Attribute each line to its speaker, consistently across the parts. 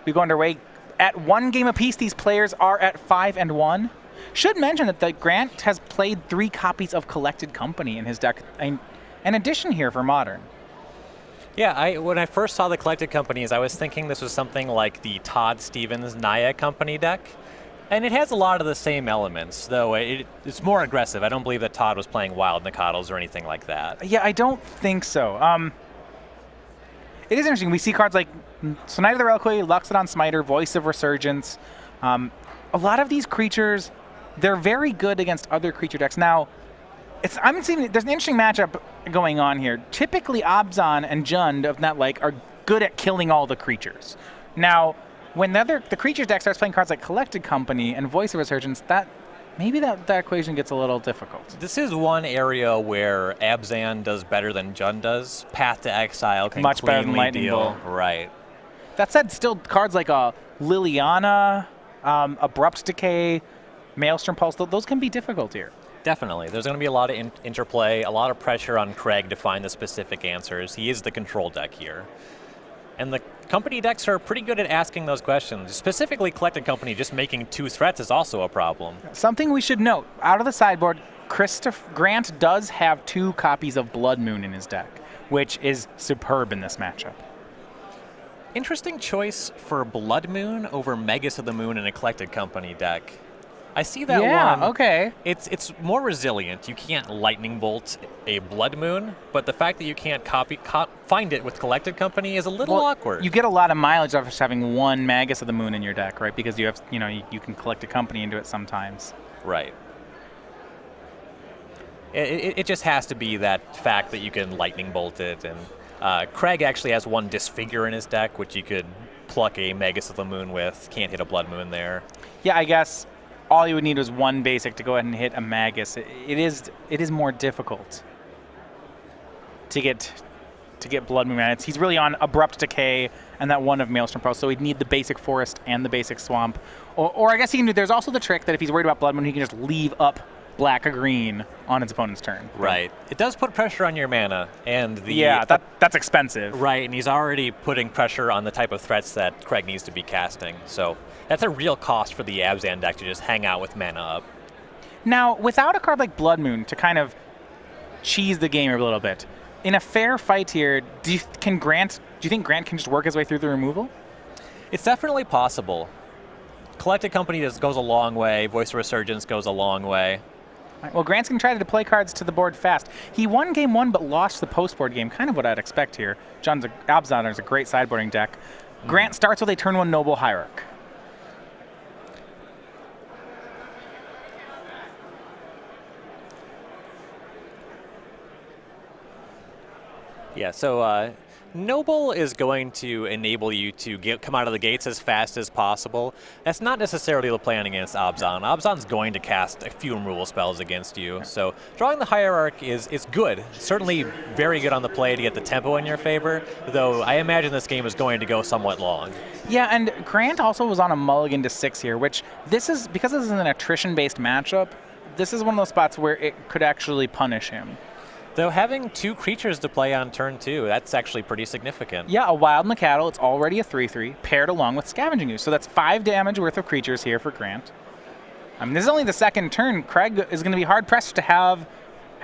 Speaker 1: We go underway. At 1 game apiece, these players are at 5-1. Should mention that Grant has played 3 copies of Collected Company in his deck. An addition here for Modern.
Speaker 2: Yeah, when I first saw the Collected Companies, I was thinking this was something like the Todd Stevens Naya Company deck. And it has a lot of the same elements, though it's more aggressive. I don't believe that Todd was playing Wild Nakatos or anything like that.
Speaker 1: Yeah, I don't think so. It is interesting. We see cards like Knight of the Reliquary, Luxodon Smiter, Voice of Resurgence. A lot of these creatures, they're very good against other creature decks. Now, I'm seeing there's an interesting matchup going on here. Typically, Abzan and Jund of Netlike are good at killing all the creatures. Now, when the creature deck starts playing cards like Collected Company and Voice of Resurgence, maybe that equation gets a little difficult.
Speaker 2: This is one area where Abzan does better than Jund does. Path to Exile can
Speaker 1: much better than
Speaker 2: cleanly
Speaker 1: Lightning
Speaker 2: deal.
Speaker 1: Bolt.
Speaker 2: Right.
Speaker 1: That said, still cards like Liliana, Abrupt Decay, Maelstrom Pulse, those can be difficult here.
Speaker 2: Definitely. There's going to be a lot of interplay, a lot of pressure on Craig to find the specific answers. He is the control deck here. And the company decks are pretty good at asking those questions. Specifically, Collected Company just making 2 threats is also a problem.
Speaker 1: Something we should note, out of the sideboard, Grant does have 2 copies of Blood Moon in his deck, which is superb in this matchup.
Speaker 2: Interesting choice for Blood Moon over Magus of the Moon in a Collected Company deck. I see that one.
Speaker 1: Yeah, okay.
Speaker 2: It's more resilient. You can't Lightning Bolt a Blood Moon, but the fact that you can't find it with Collected Company is a little awkward.
Speaker 1: You get a lot of mileage off of just having 1 Magus of the Moon in your deck, right? Because you have, you can collect a company into it sometimes.
Speaker 2: Right. It just has to be that fact that you can Lightning Bolt it, and Craig actually has 1 Disfigure in his deck, which you could pluck a Magus of the Moon with. Can't hit a Blood Moon there.
Speaker 1: Yeah, I guess all you would need was 1 basic to go ahead and hit a Magus. It is more difficult to get Blood Moon. He's really on Abrupt Decay and that 1 of Maelstrom Pulse, so he'd need the basic Forest and the basic Swamp. Or I guess he can do. There's also the trick that if he's worried about Blood Moon, he can just leave up black or green on his opponent's turn.
Speaker 2: Right. It does put pressure on your mana, and
Speaker 1: that's expensive.
Speaker 2: Right, and he's already putting pressure on the type of threats that Craig needs to be casting. So that's a real cost for the Abzan deck to just hang out with mana up.
Speaker 1: Now, without a card like Blood Moon to kind of cheese the game a little bit, in a fair fight here, do you think Grant can just work his way through the removal?
Speaker 2: It's definitely possible. Collected Company goes a long way. Voice of Resurgence goes a long way.
Speaker 1: Right, well, Grant's going to try to play cards to the board fast. He won game 1 but lost the post-board game, kind of what I'd expect here. Abzan is a great sideboarding deck. Grant starts with a turn 1 Noble Hierarch.
Speaker 2: Yeah, so Noble is going to enable you to come out of the gates as fast as possible. That's not necessarily the plan against Abzan. Abzan's going to cast a few removal spells against you, so drawing the Hierarch is good. Certainly very good on the play to get the tempo in your favor, though I imagine this game is going to go somewhat long.
Speaker 1: Yeah, and Grant also was on a mulligan to 6 here, which because this is an attrition-based matchup, this is one of those spots where it could actually punish him.
Speaker 2: Though having 2 creatures to play on turn 2, that's actually pretty significant.
Speaker 1: Yeah, a Wild Nakato, it's already a 3/3, paired along with Scavenging Ooze. So that's 5 damage worth of creatures here for Grant. I mean, this is only the second turn. Craig is going to be hard-pressed to have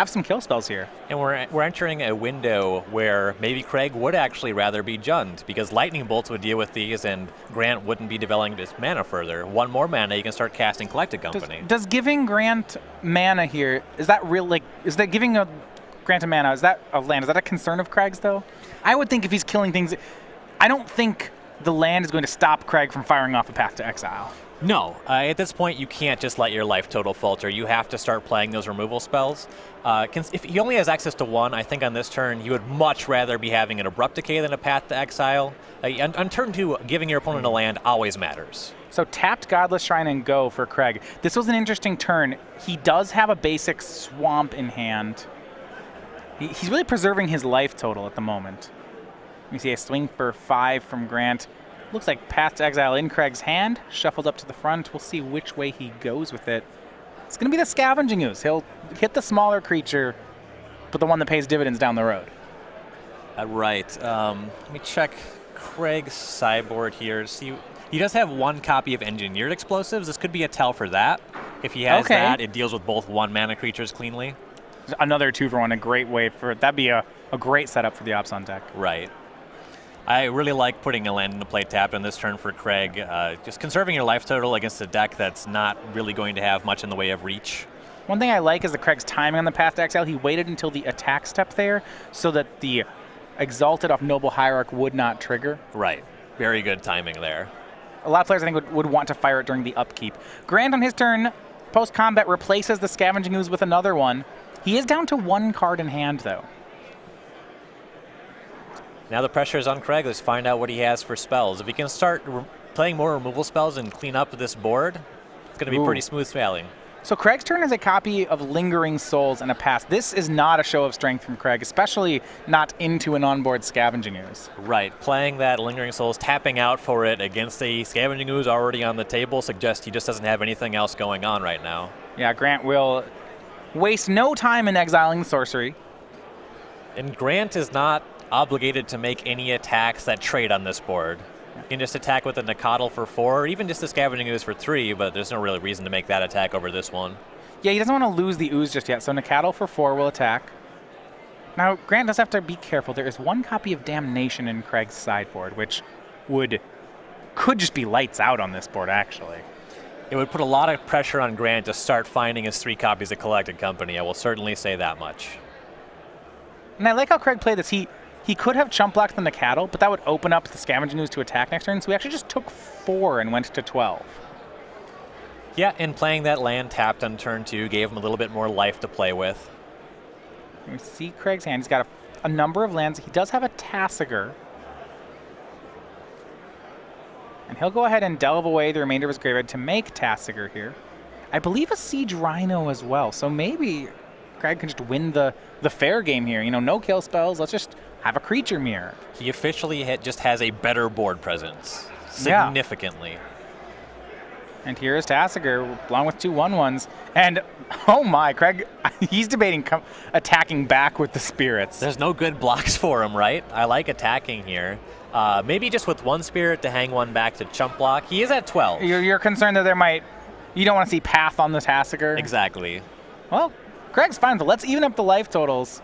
Speaker 1: some kill spells here.
Speaker 2: And we're entering a window where maybe Craig would actually rather be Jund, because Lightning Bolts would deal with these and Grant wouldn't be developing his mana further. 1 more mana, you can start casting Collected Company.
Speaker 1: Does giving Grant mana here, is that giving Grant a mana, is that a land? Is that a concern of Craig's, though? I would think if he's killing things, I don't think the land is going to stop Craig from firing off a Path to Exile.
Speaker 2: No, at this point you can't just let your life total falter. You have to start playing those removal spells. If he only has access to 1, I think on this turn he would much rather be having an Abrupt Decay than a Path to Exile. On turn 2, giving your opponent a land always matters.
Speaker 1: So tapped Godless Shrine and go for Craig. This was an interesting turn. He does have a basic Swamp in hand. He's really preserving his life total at the moment. We see a swing for 5 from Grant. Looks like Path to Exile in Craig's hand, shuffled up to the front. We'll see which way he goes with it. It's going to be the Scavenging Ooze. He'll hit the smaller creature, but the one that pays dividends down the road.
Speaker 2: Right. Let me check Craig's sideboard here. See, he does have one copy of Engineered Explosives. This could be a tell for that. If he has that, it deals with both 1-mana creatures cleanly.
Speaker 1: Another 2-for-1, a great way for that'd be a great setup for the Abzan deck.
Speaker 2: Right. I really like putting a land into play tapped on this turn for Craig. Just conserving your life total against a deck that's not really going to have much in the way of reach.
Speaker 1: One thing I like is the Craig's timing on the Path to Exile. He waited until the attack step there so that the Exalted off Noble Hierarch would not trigger.
Speaker 2: Right. Very good timing there.
Speaker 1: A lot of players, I think, would want to fire it during the upkeep. Grant on his turn, post-combat, replaces the Scavenging Ooze with another one. He is down to 1 card in hand, though.
Speaker 2: Now the pressure is on Craig. Let's find out what he has for spells. If he can start playing more removal spells and clean up this board, it's going to be pretty smooth sailing.
Speaker 1: So Craig's turn is a copy of Lingering Souls and a pass. This is not a show of strength from Craig, especially not into an onboard Scavenging Ooze.
Speaker 2: Right. Playing that Lingering Souls, tapping out for it against a Scavenging Ooze already on the table suggests he just doesn't have anything else going on right now.
Speaker 1: Yeah, Grant will waste no time in exiling the sorcery.
Speaker 2: And Grant is not obligated to make any attacks that trade on this board. You can just attack with a Nacatl for 4, or even just a Scavenging Ooze for 3, but there's no real reason to make that attack over this one.
Speaker 1: Yeah, he doesn't want to lose the Ooze just yet, so Nacatl for 4 will attack. Now, Grant does have to be careful. There is 1 copy of Damnation in Craig's sideboard, which could just be lights out on this board, actually.
Speaker 2: It would put a lot of pressure on Grant to start finding his 3 copies of Collected Company. I will certainly say that much.
Speaker 1: And I like how Craig played this. He could have chump blocked the Nacatl, but that would open up the Scavenging Ooze to attack next turn, so he actually just took 4 and went to 12.
Speaker 2: Yeah, and playing that land tapped on turn 2 gave him a little bit more life to play with.
Speaker 1: You see Craig's hand. He's got a number of lands. He does have a Tasigur. And he'll go ahead and delve away the remainder of his graveyard to make Tasigur here. I believe a Siege Rhino as well, so maybe Craig can just win the fair game here. You know, no kill spells. Let's just have a creature mirror.
Speaker 2: He officially just has a better board presence, significantly.
Speaker 1: Yeah. And here is Tasigur, along with 2 1/1s. And, oh my, Craig, he's debating attacking back with the Spirits.
Speaker 2: There's no good blocks for him, right? I like attacking here. Maybe just with 1 Spirit to hang 1 back to chump block. He is at 12.
Speaker 1: You're concerned that you don't want to see Path on the Tasigur?
Speaker 2: Exactly.
Speaker 1: Well, Craig's fine, but let's even up the life totals.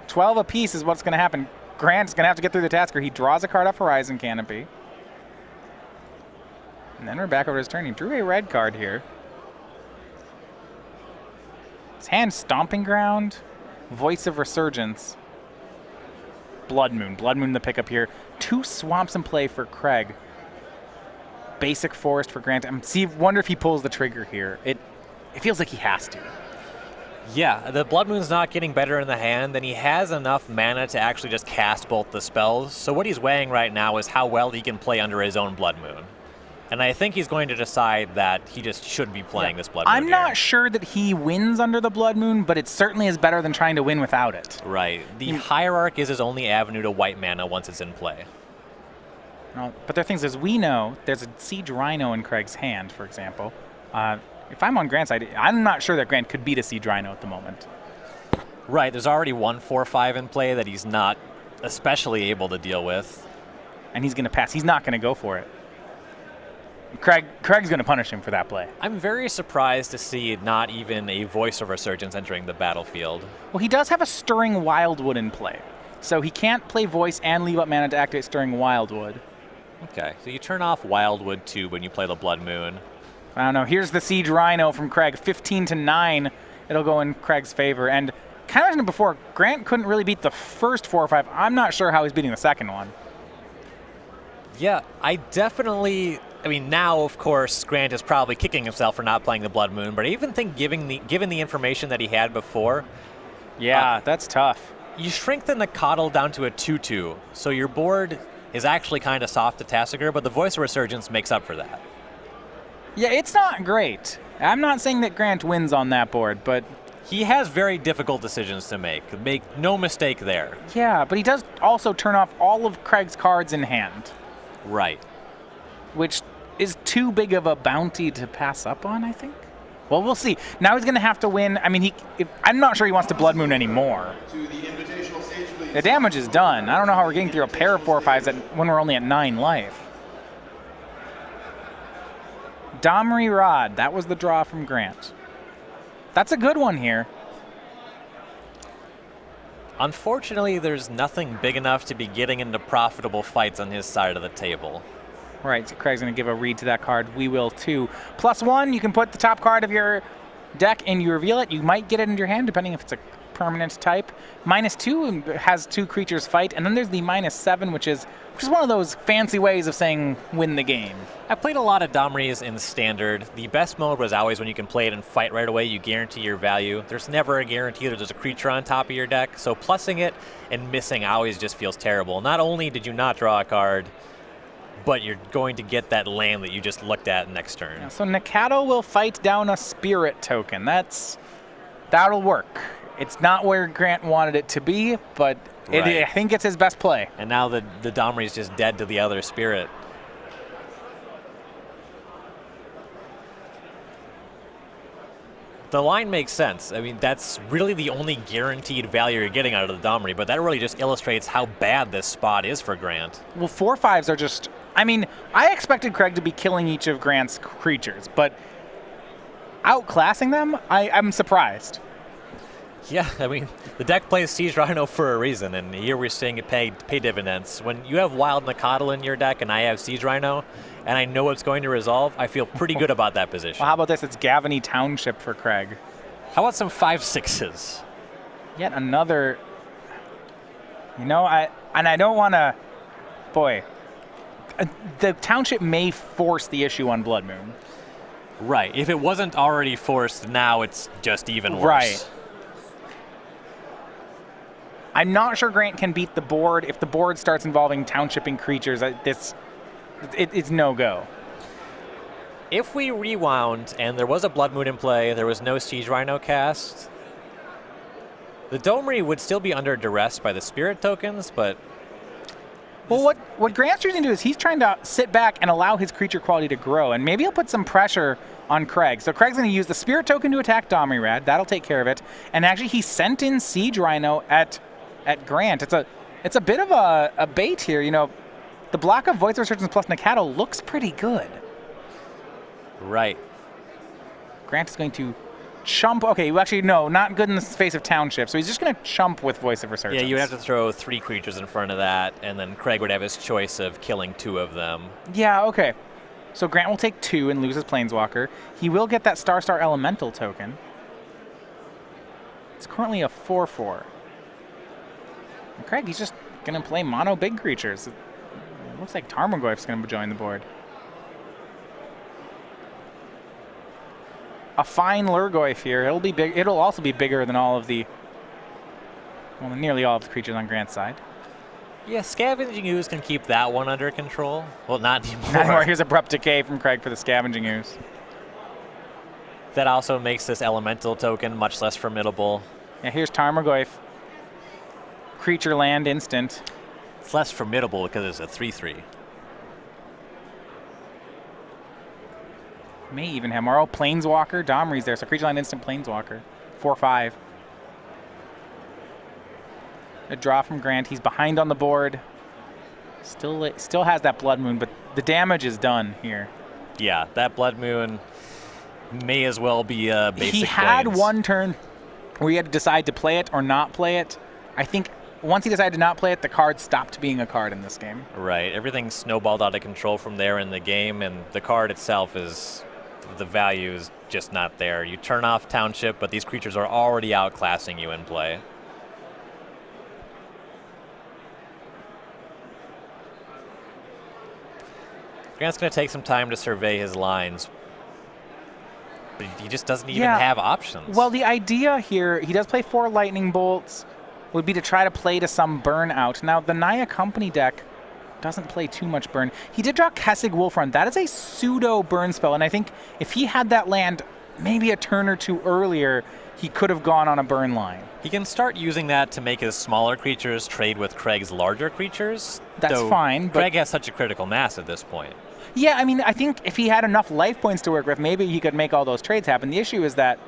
Speaker 1: 12 apiece is what's going to happen. Grant's going to have to get through the Tasigur. He draws a card off Horizon Canopy. And then we're back over his turn. He drew a red card here. His hand, Stomping Ground, Voice of Resurgence, Blood Moon. Blood Moon the pickup here. 2 swamps in play for Craig. Basic Forest for Grant. Wonder if he pulls the trigger here. It feels like he has to.
Speaker 2: Yeah, the Blood Moon's not getting better in the hand, and he has enough mana to actually just cast both the spells. So what he's weighing right now is how well he can play under his own Blood Moon. And I think he's going to decide that he just should be playing this Blood Moon.
Speaker 1: I'm not sure that he wins under the Blood Moon, but it certainly is better than trying to win without it.
Speaker 2: Right. The Hierarch is his only avenue to white mana once it's in play.
Speaker 1: But there are things, as we know, there's a Siege Rhino in Craig's hand, for example. If I'm on Grant's side, I'm not sure that Grant could beat a Siege Rhino at the moment.
Speaker 2: Right, there's already 1 4/5 in play that he's not especially able to deal with.
Speaker 1: And he's going to pass. He's not going to go for it. Craig's going to punish him for that play.
Speaker 2: I'm very surprised to see not even a Voice of Resurgence entering the battlefield.
Speaker 1: Well, he does have a Stirring Wildwood in play. So he can't play Voice and leave up mana to activate Stirring Wildwood.
Speaker 2: Okay, so you turn off Wildwood too when you play the Blood Moon.
Speaker 1: I don't know. Here's the Siege Rhino from Craig. 15-9. It'll go in Craig's favor. And kind of mentioned before, Grant couldn't really beat the first 4 or 5. I'm not sure how he's beating the second one.
Speaker 2: Yeah, now, of course, Grant is probably kicking himself for not playing the Blood Moon, but I even think given the information that he had before...
Speaker 1: Yeah, that's tough.
Speaker 2: You shrink the Nacatl down to a 2/2, so your board is actually kind of soft to Tasigur, but the Voice of Resurgence makes up for that.
Speaker 1: Yeah, it's not great. I'm not saying that Grant wins on that board, but...
Speaker 2: He has very difficult decisions to make. Make no mistake there.
Speaker 1: Yeah, but he does also turn off all of Craig's cards in hand.
Speaker 2: Right.
Speaker 1: Which is too big of a bounty to pass up on, I think. Well, we'll see. Now he's going to have to win. I mean, I'm not sure he wants to Blood Moon anymore. The damage is done. I don't know how we're getting through a pair of 4/5s when we're only at 9 life. Domri Rod, that was the draw from Grant. That's a good one here.
Speaker 2: Unfortunately, there's nothing big enough to be getting into profitable fights on his side of the table.
Speaker 1: Right, so Craig's going to give a read to that card. We will too. +1, you can put the top card of your deck and you reveal it. You might get it into your hand, depending if it's a permanent type. -2 has 2 creatures fight, and then there's the -7, which is one of those fancy ways of saying win the game.
Speaker 2: I played a lot of Domris in Standard. The best mode was always when you can play it and fight right away. You guarantee your value. There's never a guarantee that there's a creature on top of your deck, so plussing it and missing always just feels terrible. Not only did you not draw a card, but you're going to get that land that you just looked at next turn.
Speaker 1: Yeah, so Nakato will fight down a spirit token. That'll work. It's not where Grant wanted it to be, but I think it's his best play.
Speaker 2: And now the Domri is just dead to the other spirit. The line makes sense. I mean, that's really the only guaranteed value you're getting out of the Domri, but that really just illustrates how bad this spot is for Grant.
Speaker 1: Well, 4/5s are just... I mean, I expected Craig to be killing each of Grant's creatures, but outclassing them, I'm surprised.
Speaker 2: Yeah, I mean, the deck plays Siege Rhino for a reason, and here we're seeing it pay dividends. When you have Wild Nacatl in your deck and I have Siege Rhino, and I know it's going to resolve, I feel pretty good about that position.
Speaker 1: Well, how about this? It's Gavany Township for Craig.
Speaker 2: How about some 5/6s?
Speaker 1: Yet another... You know, I don't want to... Boy, the Township may force the issue on Blood Moon.
Speaker 2: Right. If it wasn't already forced, now it's just even worse.
Speaker 1: Right. I'm not sure Grant can beat the board. If the board starts involving townshipping creatures, it's no-go.
Speaker 2: If we rewound and there was a Blood Moon in play, there was no Siege Rhino cast, the Domri would still be under duress by the spirit tokens, but...
Speaker 1: Well, what Grant's choosing to do is he's trying to sit back and allow his creature quality to grow, and maybe he'll put some pressure on Craig. So Craig's going to use the spirit token to attack Domri Rad. That'll take care of it. And actually, he sent in Siege Rhino at Grant. It's a bit of a bait here. You know, the block of Voice of Resurgence plus Nakato looks pretty good.
Speaker 2: Right.
Speaker 1: Grant is going to chump. Okay, well, actually, no, not good in the face of Township. So he's just going to chump with Voice of Resurgence.
Speaker 2: Yeah, you would have to throw 3 creatures in front of that, and then Craig would have his choice of killing 2 of them.
Speaker 1: Yeah, okay. So Grant will take 2 and lose his Planeswalker. He will get that Star Elemental token. It's currently a 4/4. And Craig, he's just going to play mono big creatures. It looks like Tarmogoyf's going to join the board. A fine Lurgoyf here. It'll be big. It'll also be bigger than all of the, well, nearly all of the creatures on Grant's side.
Speaker 2: Yeah, Scavenging Ooze can keep that one under control. Well, not anymore.
Speaker 1: Not anymore. Here's Abrupt Decay from Craig for the Scavenging Ooze.
Speaker 2: That also makes this Elemental token much less formidable.
Speaker 1: Yeah, here's Tarmogoyf. Creature land instant.
Speaker 2: It's less formidable because it's a 3/3.
Speaker 1: May even have more. Oh, Planeswalker. Domri's there, so creature land instant Planeswalker. 4/5. A draw from Grant. He's behind on the board. Still has that Blood Moon, but the damage is done here.
Speaker 2: Yeah, that Blood Moon may as well be a basic.
Speaker 1: He had
Speaker 2: Plains.
Speaker 1: one turn where he had to decide to play it or not play it. I think once he decided to not play it, the card stopped being a card in this game.
Speaker 2: Right. Everything snowballed out of control from there in the game, and the card itself is, the value is just not there. You turn off Township, but these creatures are already outclassing you in play. Grant's going to take some time to survey his lines, but he just doesn't even have options.
Speaker 1: Well, the idea here, he does play 4 Lightning Bolts, would be to try to play to some burn out. Now, the Naya Company deck doesn't play too much burn. He did draw Kessig Wolfrun. That is a pseudo burn spell, and I think if he had that land maybe a turn or two earlier, he could have gone on a burn line.
Speaker 2: He can start using that to make his smaller creatures trade with Craig's larger creatures.
Speaker 1: That's
Speaker 2: though
Speaker 1: fine, but
Speaker 2: Craig has such a critical mass at this point.
Speaker 1: yeah, I mean, I think if he had enough life points to work with, maybe he could make all those trades happen. The issue is that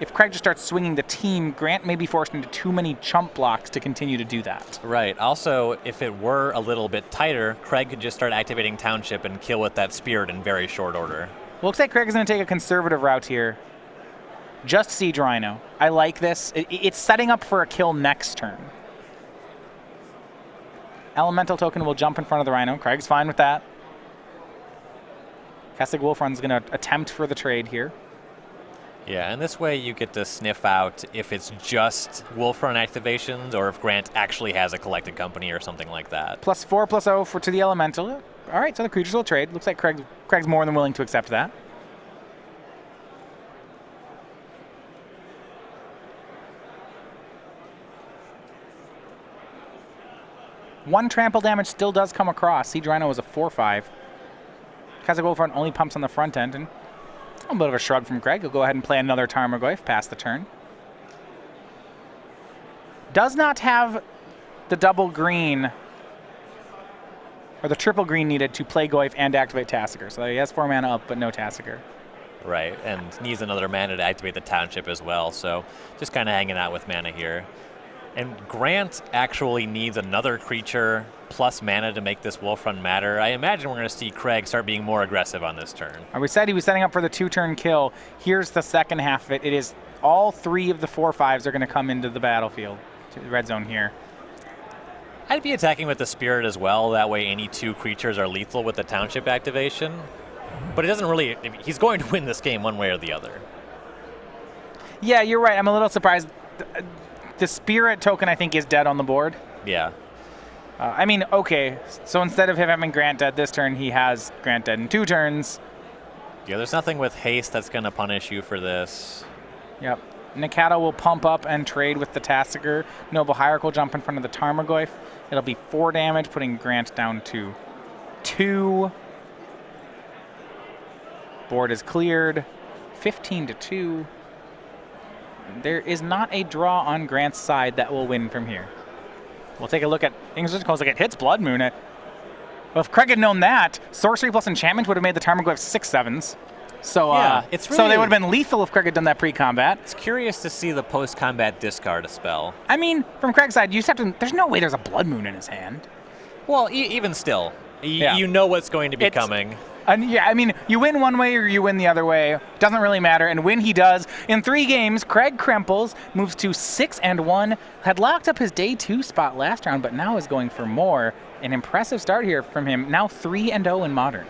Speaker 1: if Craig just starts swinging the team, Grant may be forced into too many chump blocks to continue to do that.
Speaker 2: Right. Also, if it were a little bit tighter, Craig could just start activating Township and kill with that Spirit in very short order.
Speaker 1: Looks like Craig is going to take a conservative route here. Just Siege Rhino. I like this. It's setting up for a kill next turn. Elemental token will jump in front of the Rhino. Craig's fine with that. Kessig Wolfrun's going to attempt for the trade here.
Speaker 2: Yeah, and this way you get to sniff out if it's just Wolfrun activations or if Grant actually has a collected company or something like that.
Speaker 1: +4/+0 to the Elemental. All right, so the creatures will trade. Looks like Craig's more than willing to accept that. One trample damage still does come across. Siege Rhino was a 4/5. Kessig Wolfrun only pumps on the front end, and a bit of a shrug from Craig. He'll go ahead and play another Tarmogoyf past the turn. Does not have the double green, or the triple green needed to play Goyf and activate Tasigur. So he has 4 mana up, but no Tasigur.
Speaker 2: Right, and needs another mana to activate the Township as well, so just kind of hanging out with mana here. And Grant actually needs another creature plus mana to make this Wolfrun matter. I imagine we're going to see Craig start being more aggressive on this turn.
Speaker 1: We said he was setting up for the 2-turn kill. Here's the second half of it. It is all 3 of the 4/5s are going to come into the battlefield, to the red zone here.
Speaker 2: I'd be attacking with the Spirit as well. That way any 2 creatures are lethal with the Township activation. But it doesn't really... He's going to win this game one way or the other.
Speaker 1: Yeah, you're right. I'm a little surprised. The Spirit token, I think, is dead on the board.
Speaker 2: Yeah.
Speaker 1: I mean, okay, so instead of him having Grant dead this turn, he has Grant dead in 2 turns.
Speaker 2: Yeah, there's nothing with haste that's going to punish you for this.
Speaker 1: Yep. Nikata will pump up and trade with the Tasigur. Noble Hierarch will jump in front of the Tarmogoyf. It'll be 4 damage, putting Grant down to 2. Board is cleared. 15-2. There is not a draw on Grant's side that will win from here. We'll take a look at English Calls like it hits Blood Moon. Well, if Craig had known that, Sorcery plus Enchantment would have made the Tarmogoyf 6/7s. So,
Speaker 2: Yeah,
Speaker 1: so they would have been lethal if Craig had done that pre-combat.
Speaker 2: It's curious to see the post-combat discard a spell.
Speaker 1: I mean, from Craig's side, you just have to. There's no way there's a Blood Moon in his hand.
Speaker 2: Well, even still,
Speaker 1: Yeah.
Speaker 2: you know what's going to be coming.
Speaker 1: And yeah, I mean, you win one way or you win the other way. Doesn't really matter. And when he does, in 3 games, Craig Krempels moves to 6-1. Had locked up his day 2 spot last round, but now is going for more. An impressive start here from him. Now 3-0 in Modern.